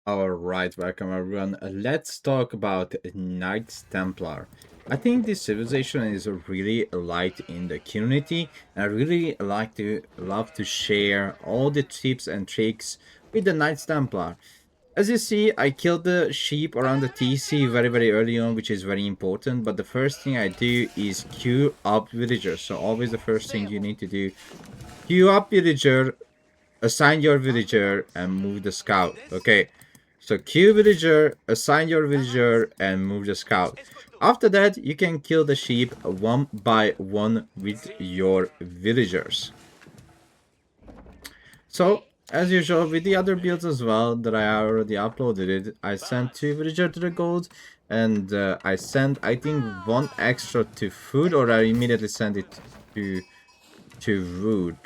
Alright, welcome everyone. Let's talk about Knights Templar. I think this civilization is really light in the community. I really love to share all the tips and tricks with the Knights Templar. As you see, I killed the sheep around the TC very early on, which is very important. But the first thing I do is queue up villagers. So always the first thing you need to do, queue up villager, assign your villager, and move the scout. Okay, so kill villager, assign your villager, and move the scout. After that, you can kill the sheep one by one with your villagers. So, as usual, with the other builds as well that I already uploaded it, I sent 2 villager to the gold, and I sent, I think, 1 extra to food, or I immediately sent it to wood.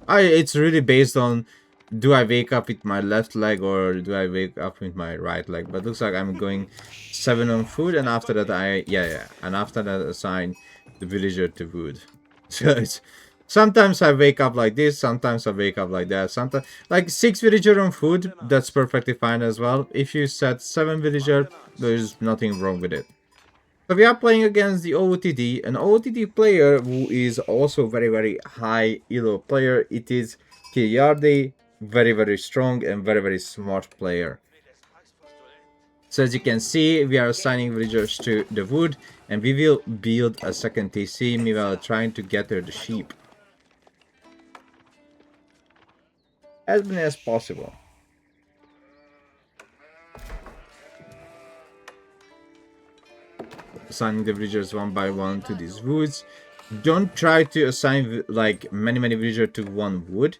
It's really based on, do I wake up with my left leg or do I wake up with my right leg? But looks like I'm going 7 on food, and after that and after that assign the villager to wood. So it's sometimes I wake up like this, sometimes I wake up like that. Sometimes like 6 villager on food, that's perfectly fine as well. If you set 7 villager, there's nothing wrong with it. So we are playing against the OOTD, an OOTD player who is also very high elo player. It is Kiliardi, very strong and very smart player. So as you can see, we are assigning villagers to the wood, and we will build a second TC meanwhile trying to gather the sheep as many as possible. Assigning the villagers one by one to these woods. Don't try to assign like many villagers to one wood,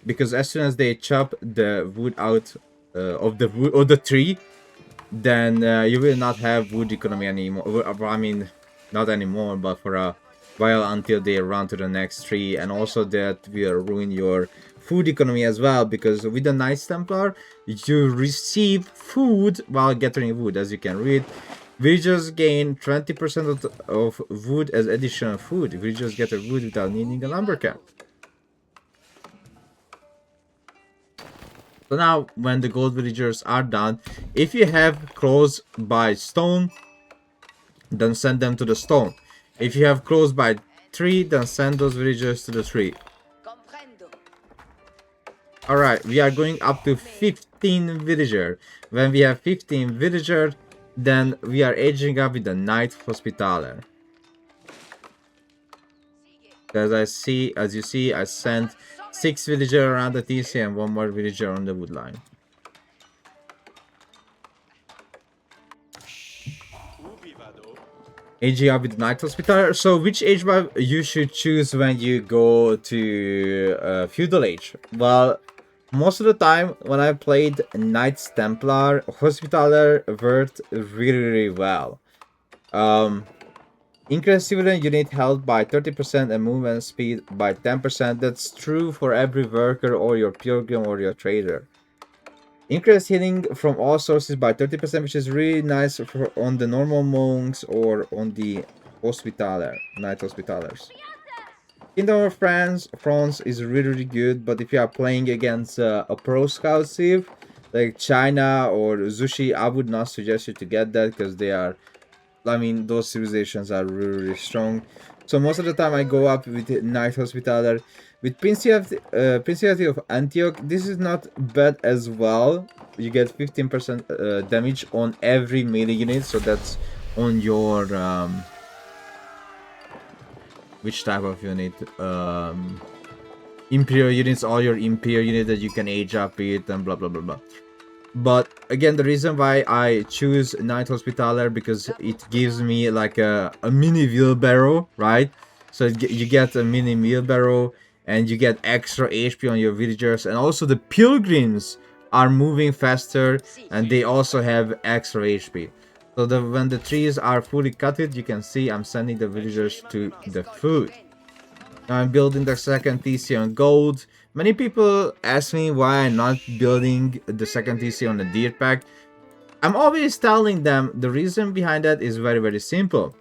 because as soon as they chop the wood out of the wood or the tree, then you will not have wood economy anymore. I mean, not anymore, but for a while until they run to the next tree, and also that will ruin your food economy as well, because with the Knights Templar you receive food while gathering wood. As you can read, villagers gain 20% of wood as additional food. Villagers get a wood without needing a lumber camp. So now, when the gold villagers are done, if you have crows by stone, then send them to the stone. If you have crows by tree, then send those villagers to the tree. Alright, we are going up to 15 villager. When we have 15 villager, then we are aging up with the Knight Hospitaler. As you see, I sent 6 villager around the TC and 1 more villager on the wood line. Aging up with the Knight Hospitaler. So which age map you should choose when you go to Feudal age? Well, most of the time when I played Knights Templar, Hospitaler worked really well. Increase civilian unit health by 30% and movement speed by 10%. That's true for every worker or your pilgrim or your trader. Increase healing from all sources by 30%, which is really nice for on the normal monks or on the Knight Hospitalers. Kingdom of France is really good, but if you are playing against a pro scout civ like China or Zushi, I would not suggest you to get that, because they are, I mean, those civilizations are really strong. So most of the time I go up with Knight Hospitaler. With Principality of Antioch, this is not bad as well. You get 15% damage on every melee unit, so that's on your which type of unit? Imperial units, all your Imperial units that you can age up with, and blah blah blah. But again, the reason why I choose Knight Hospitaler, because it gives me like a mini wheelbarrow, right? So you get a mini wheelbarrow, and you get extra HP on your villagers, and also the pilgrims are moving faster, and they also have extra HP. So when the trees are fully cutted, you can see I'm sending the villagers to the food. Now I'm building the second TC on gold. Many people ask me why I'm not building the second TC on a deer pack. I'm always telling them the reason behind that is very simple.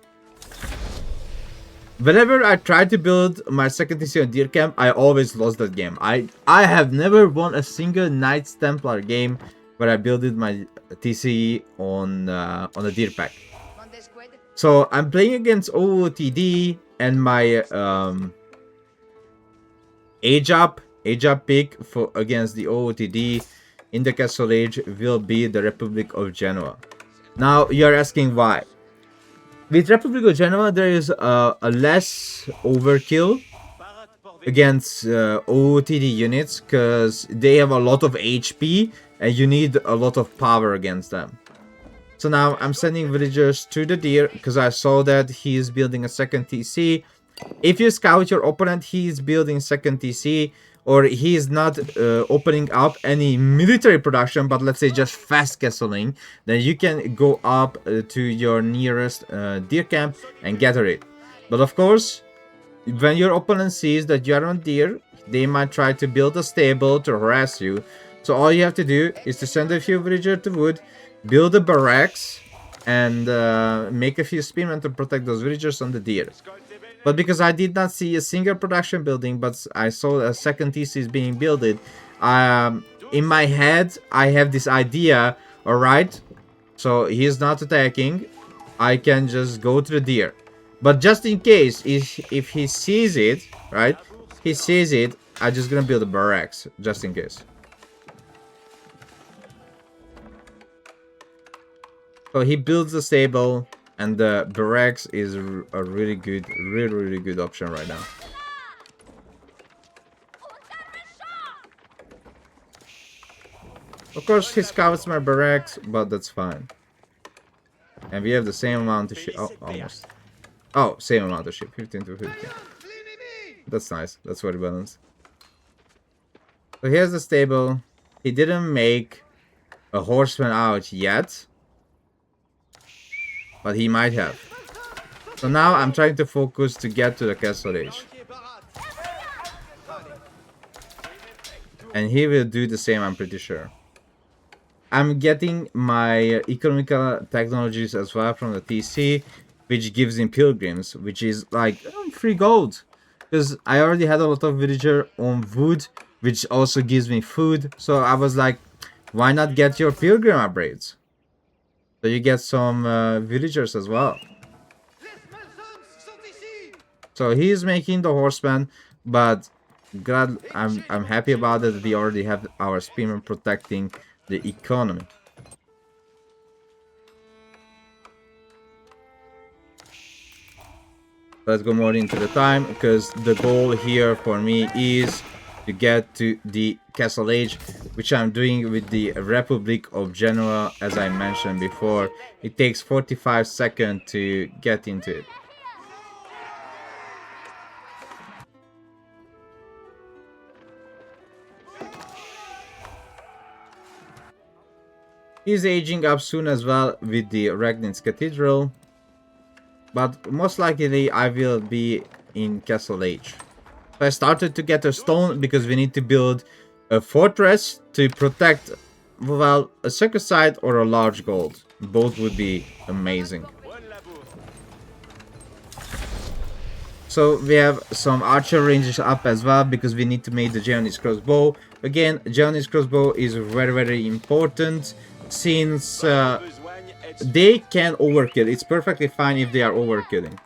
Whenever I tried to build my second TC on deer camp, I always lost that game. I have never won a single Knights Templar game where I built my TCE on a deer pack. So I'm playing against OOTD, and my age up pick for against the OOTD in the Castle Age will be the Republic of Genoa. Now you're asking why. With Republic of Genoa, there is a less overkill against OOTD units because they have a lot of HP and you need a lot of power against them. So now I'm sending villagers to the deer because I saw that he is building a second TC. If you scout your opponent, he is building second TC, or he is not opening up any military production, but let's say just fast castling, then you can go up to your nearest deer camp and gather it. But of course, when your opponent sees that you are on deer, they might try to build a stable to harass you. So all you have to do is to send a few villagers to wood, build a barracks, and make a few spearmen to protect those villagers on the deer. But because I did not see a single production building, but I saw a second thesis being built, in my head, I have this idea, alright, so he is not attacking, I can just go to the deer. But just in case, if he sees it, right, he sees it, I'm just gonna build a barracks, just in case. So he builds the stable, and the barracks is a really good option right now. Of course, he scouts my barracks, but that's fine. And we have the same amount of ship. Oh, almost. Oh, same amount of ship. 15 to 15. That's nice. That's very balanced. So here's the stable. He didn't make a horseman out yet, but he might have. So now I'm trying to focus to get to the Castle Age. And he will do the same, I'm pretty sure. I'm getting my economical technologies as well from the TC, which gives him pilgrims, which is like free gold. Because I already had a lot of villager on wood, which also gives me food. So I was like, why not get your pilgrim upgrades? So you get some villagers as well. So he is making the horseman, but glad I'm happy about it. We already have our spearmen protecting the economy. Let's go more into the time, because the goal here for me is to get to the Castle Age, which I'm doing with the Republic of Genoa, as I mentioned before. It takes 45 seconds to get into it. He's aging up soon as well with the Ragnitz Cathedral, but most likely I will be in Castle Age. So I started to get a stone because we need to build a fortress to protect, well, a circus site or a large gold. Both would be amazing. So we have some archer ranges up as well because we need to make the Geonis crossbow. Again, Geonis crossbow is very important, since they can overkill. It's perfectly fine if they are overkilling.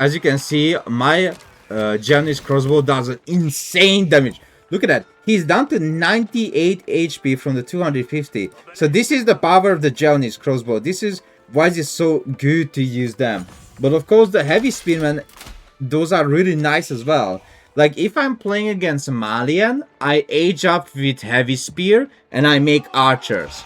As you can see, my Geonis crossbow does an insane damage. Look at that. He's down to 98 HP from the 250. So this is the power of the Geonis crossbow. This is why it's so good to use them. But of course, the heavy spearmen, those are really nice as well. Like if I'm playing against Malian, I age up with heavy spear and I make archers.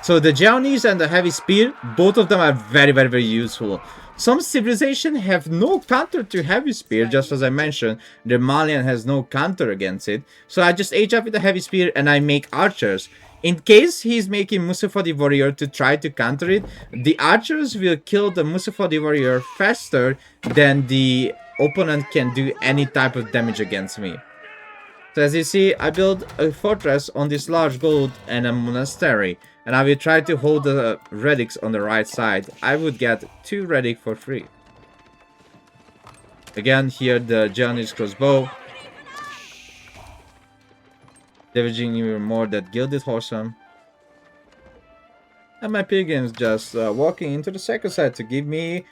So the Geonis and the heavy spear, both of them are very useful. Some civilizations have no counter to heavy spear, just as I mentioned. The Malian has no counter against it. So I just age up with the heavy spear and I make archers. In case he's making Mustafa the Warrior to try to counter it, the archers will kill the Mustafa the Warrior faster than the opponent can do any type of damage against me. So as you see, I built a fortress on this large gold and a monastery, and I will try to hold the relics on the right side. I would get 2 relics for free. Again, here the Japanese crossbow. Damaging even more that gilded horseman. And my pilgrims just walking into the second side to give me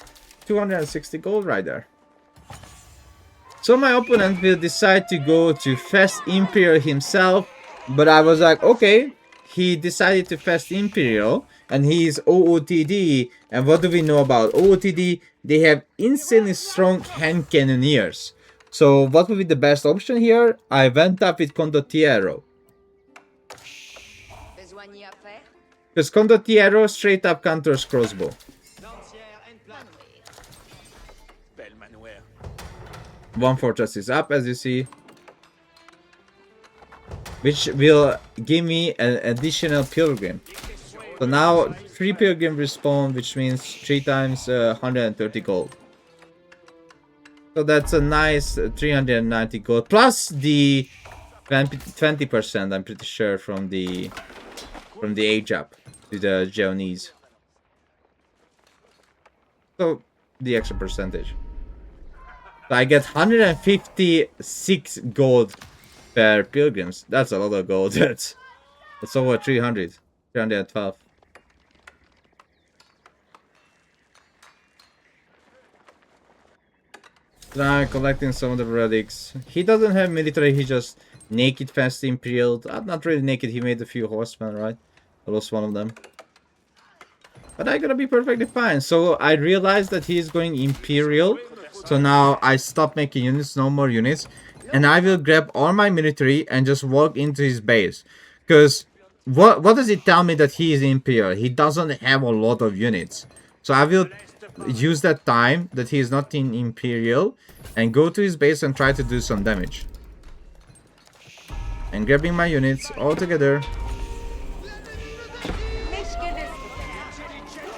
260 gold right there. So my opponent will decide to go to fast imperial himself, but I was like, okay, he decided to fast imperial and he's OOTD. And what do we know about OOTD? They have insanely strong hand cannoneers. So what would be the best option here? I went up with Condottiero. Because Condottiero straight up counters crossbow. One fortress is up, as you see, which will give me an additional pilgrim. So now 3 pilgrim respawn, which means 3 times 130 gold. So that's a nice 390 gold plus the 20%, I'm pretty sure, from the age up to the Japanese. So the extra percentage. So I get 156 gold per pilgrims. That's a lot of gold. That's over 300. 312. Now I'm collecting some of the relics. He doesn't have military, he just naked fast imperial. Not really naked, he made a few horsemen, right? I lost one of them. But I'm gonna be perfectly fine. So I realized that he is going imperial. So now I stop making units, no more units. And I will grab all my military and just walk into his base. Because what does it tell me that he is imperial? He doesn't have a lot of units. So I will use that time that he is not in imperial and go to his base and try to do some damage. And grabbing my units all together.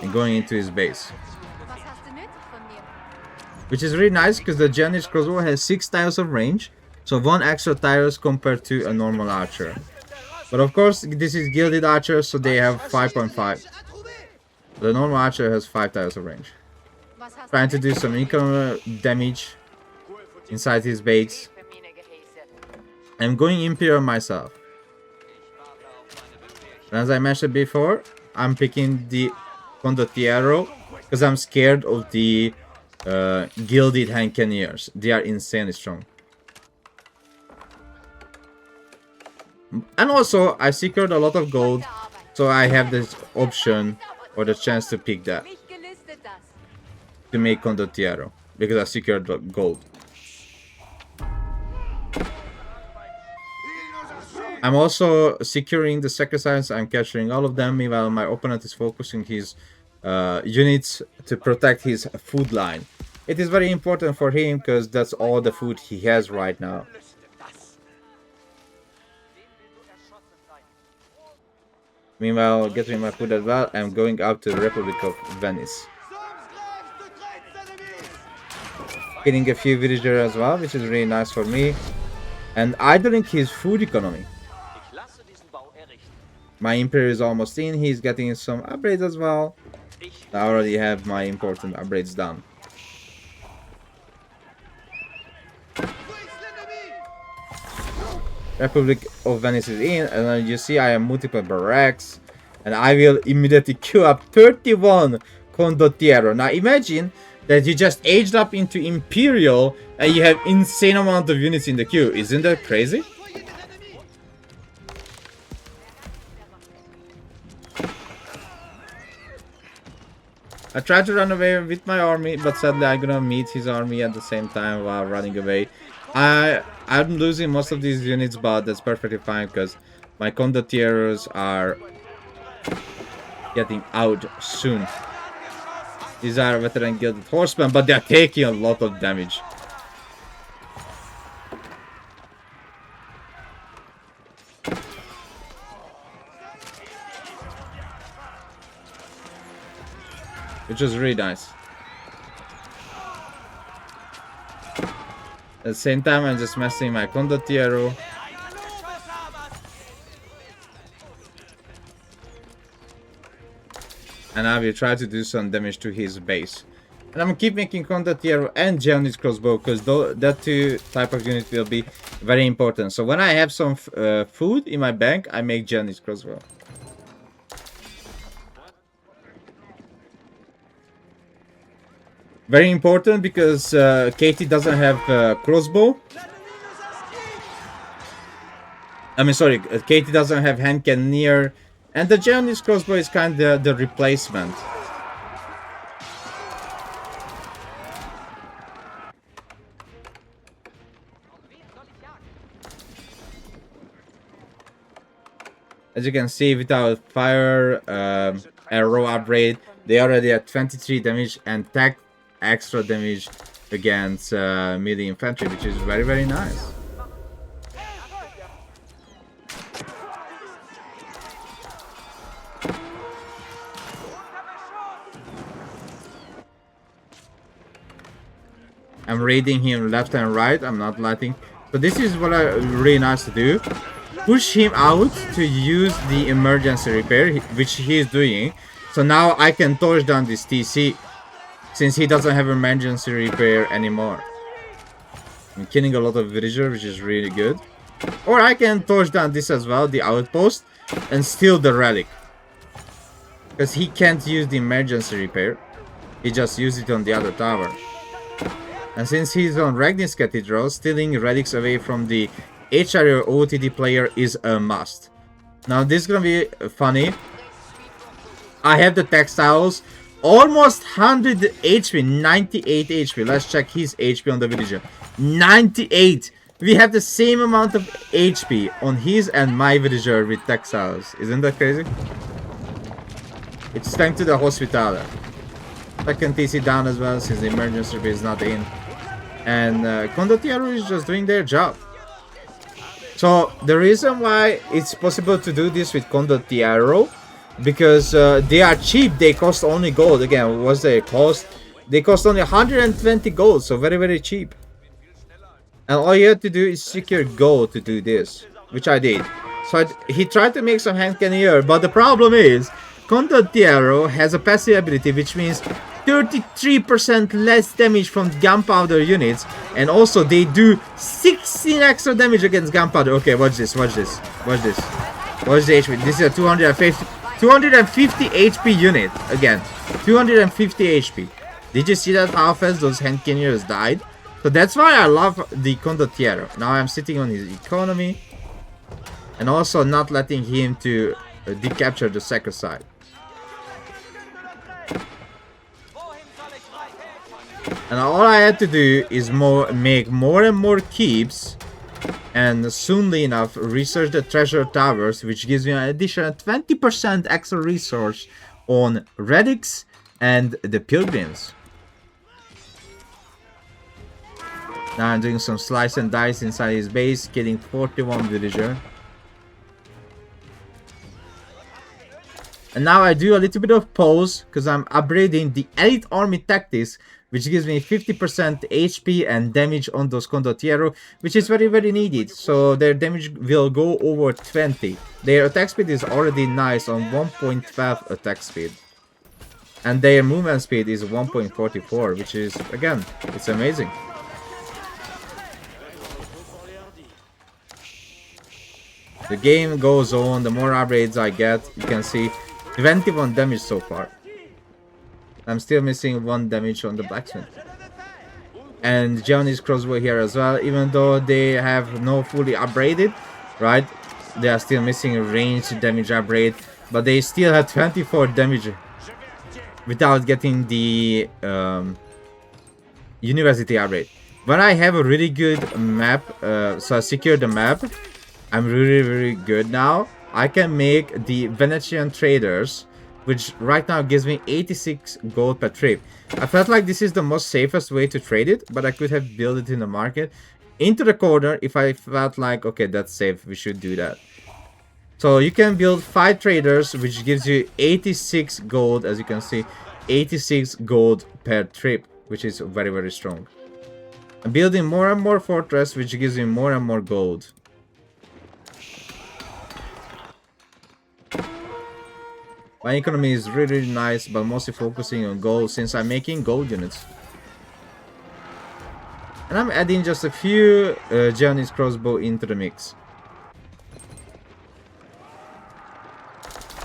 And going into his base. Which is really nice because the Japanese crossbow has 6 tiles of range. So 1 extra tiles compared to a normal archer. But of course this is gilded archer, so they have 5.5. The normal archer has 5 tiles of range. Trying to do some income damage inside his base. I'm going imperial myself. And as I mentioned before, I'm picking the Condottiero because I'm scared of the gilded hand cannoneers. They are insanely strong. And also, I secured a lot of gold, so I have this option or the chance to pick that. To make Condottiero, because I secured the gold. I'm also securing the sacrifice. I'm capturing all of them, meanwhile my opponent is focusing his units to protect his food line. It is very important for him because that's all the food he has right now. Meanwhile, getting my food as well, I'm going up to the Republic of Venice. Getting a few villagers as well, which is really nice for me. And idling his food economy. My Imperial is almost in, he's getting some upgrades as well. I already have my important upgrades done. Republic of Venice is in, and then you see I have multiple barracks. And I will immediately queue up 31 Condottiero. Now imagine that you just aged up into Imperial and you have insane amount of units in the queue. Isn't that crazy? I tried to run away with my army, but sadly I'm gonna meet his army at the same time while running away. I'm losing most of these units, but that's perfectly fine because my Condottieros are getting out soon. These are veteran gilded horsemen, but they are taking a lot of damage. which was really nice. At the same time, I'm just messing my condottiero. And I will try to do some damage to his base. And I'm gonna keep making condottiero and Japanese crossbow, because that two type of unit will be very important. So when I have some food in my bank, I make Japanese crossbow. Very important because Katie doesn't have crossbow. I mean, sorry, Katie doesn't have hand cannoneer, and the Japanese crossbow is kind of the replacement. As you can see, without fire arrow upgrade, they already at 23 damage and tech extra damage against melee infantry, which is very, very nice. I'm raiding him left and right. I'm not letting. So this is what I really nice to do. Push him out to use the emergency repair, which he is doing. So now I can torch down this TC, since he doesn't have emergency repair anymore. I'm killing a lot of villager, which is really good. Or I can torch down this as well, the outpost, and steal the relic. Because he can't use the emergency repair. He just used it on the other tower. And since he's on Ragnis Cathedral, stealing relics away from the HRO OTD player is a must. Now this is gonna be funny. I have the textiles, almost 100 HP, 98 HP. Let's check his HP on the villager. 98! We have the same amount of HP on his and my villager with textiles. Isn't that crazy? It's thanks to the hospital. I can TC down as well since the emergency repair is not in. And condottiero is just doing their job. So the reason why it's possible to do this with condottiero, because they are cheap, they cost only gold. Again, what's their cost? They cost only 120 gold, so very, very cheap. And all you have to do is secure gold to do this, which I did. So he tried to make some hand cannoneer, but the problem is condottiero has a passive ability, which means 33% less damage from gunpowder units, and also they do 16 extra damage against gunpowder. Okay, watch this, watch this, watch this. Watch the HP. This is a 250 HP unit. Again, 250 HP. Did you see that how fast those hand cannoneers died? So that's why I love the condottiero. Now I'm sitting on his economy, and also not letting him to decapture the second side. And all I had to do is make more and more keeps, and soonly enough research the treasure towers, which gives me an additional 20% extra resource on relics and the pilgrims. Now I'm doing some slice and dice inside his base, killing 41 villager. And now I do a little bit of pause, because I'm upgrading the elite army tactics, which gives me 50% HP and damage on those condottiero, which is very, very needed. So their damage will go over 20. Their attack speed is already nice on 1.5 attack speed. And their movement speed is 1.44, which is, again, it's amazing. The game goes on, the more upgrades I get, you can see 21 damage so far. I'm still missing 1 damage on the blacksmith. And Japanese crossbow here as well, even though they have no fully upgraded, right? They are still missing a range damage upgrade, but they still have 24 damage without getting the university upgrade. When I have a really good map, so I secure the map, I'm really, really good now. I can make the Venetian traders, which right now gives me 86 gold per trip. I felt like this is the most safest way to trade it, but I could have built it in the market into the corner if I felt like, okay, that's safe, we should do that. So you can build 5 traders, which gives you 86 gold, as you can see. 86 gold per trip, which is very, very strong. I'm building more and more fortress, which gives me more and more gold. My economy is really, really nice, but mostly focusing on gold since I'm making gold units. And I'm adding just a few Japanese crossbow into the mix.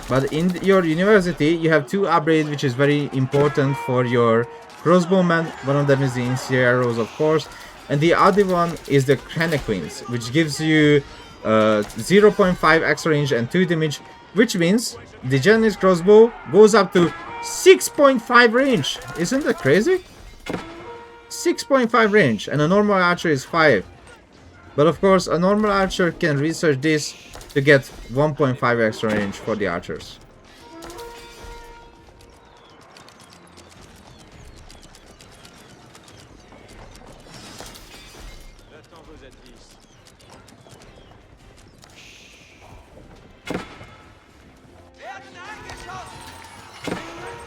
But in your university, you have two upgrades, which is very important for your crossbowmen. One of them is the incendiary arrows, of course, and the other one is the Queens, which gives you 0.5 extra range and 2 damage, which means the Japanese crossbow goes up to 6.5 range. Isn't that crazy? 6.5 range, and a normal archer is 5. But of course, a normal archer can research this to get 1.5 extra range for the archers.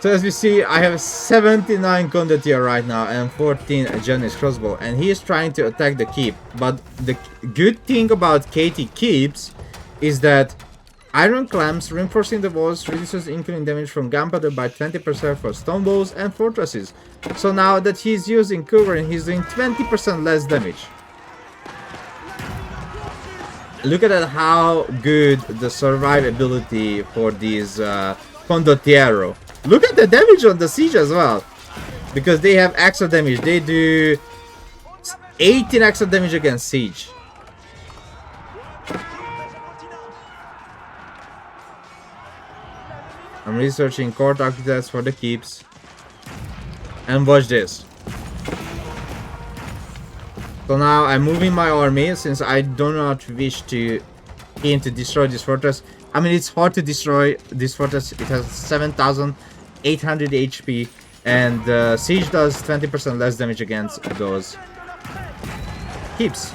So as we see, I have 79 condottiere right now and 14 Japanese crossbow, and he is trying to attack the keep. But the good thing about KT keeps is that iron clamps reinforcing the walls reduces incoming damage from gunpowder by 20% for stone walls and fortresses. So now that he's using covering, he's doing 20% less damage. Look at that, how good the survivability for these condottiero. Look at the damage on the siege as well, because they have extra damage. They do 18 extra damage against siege. I'm researching court architects for the keeps. And watch this. So now I'm moving my army since I do not wish to aim to destroy this fortress. I mean, it's hard to destroy this fortress. It has 7,800 HP, and siege does 20% less damage against those keeps.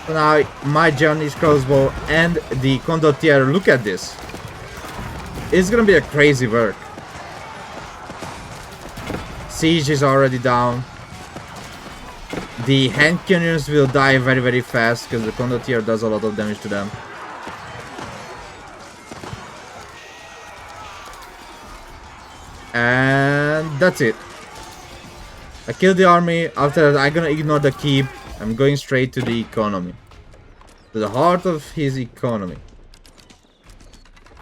So now my Japanese crossbow and the condottiere, look at this. It's gonna be a crazy work. Siege is already down. The hand cannons will die very, very fast because the condottiere does a lot of damage to them. And that's it. I killed the army. After that, I'm gonna ignore the keep. I'm going straight to the economy. To the heart of his economy.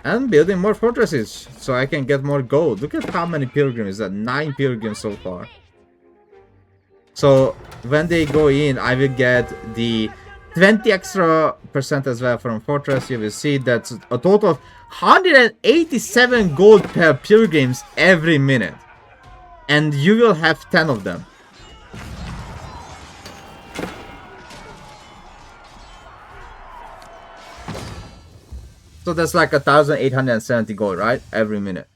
And building more fortresses so I can get more gold. Look at how many pilgrims. That 9 pilgrims so far. So when they go in, I will get the 20 extra % as well from fortress. You will see that's a total of 187 gold per pilgrims every minute. And you will have 10 of them. So that's like 1,870 gold, right? Every minute.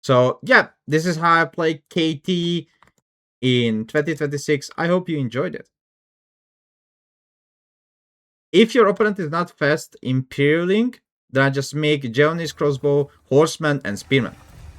So yeah, this is how I play KT in 2026. I hope you enjoyed it. If your opponent is not fast imperialing, then just make Japanese crossbow, horseman, and spearman.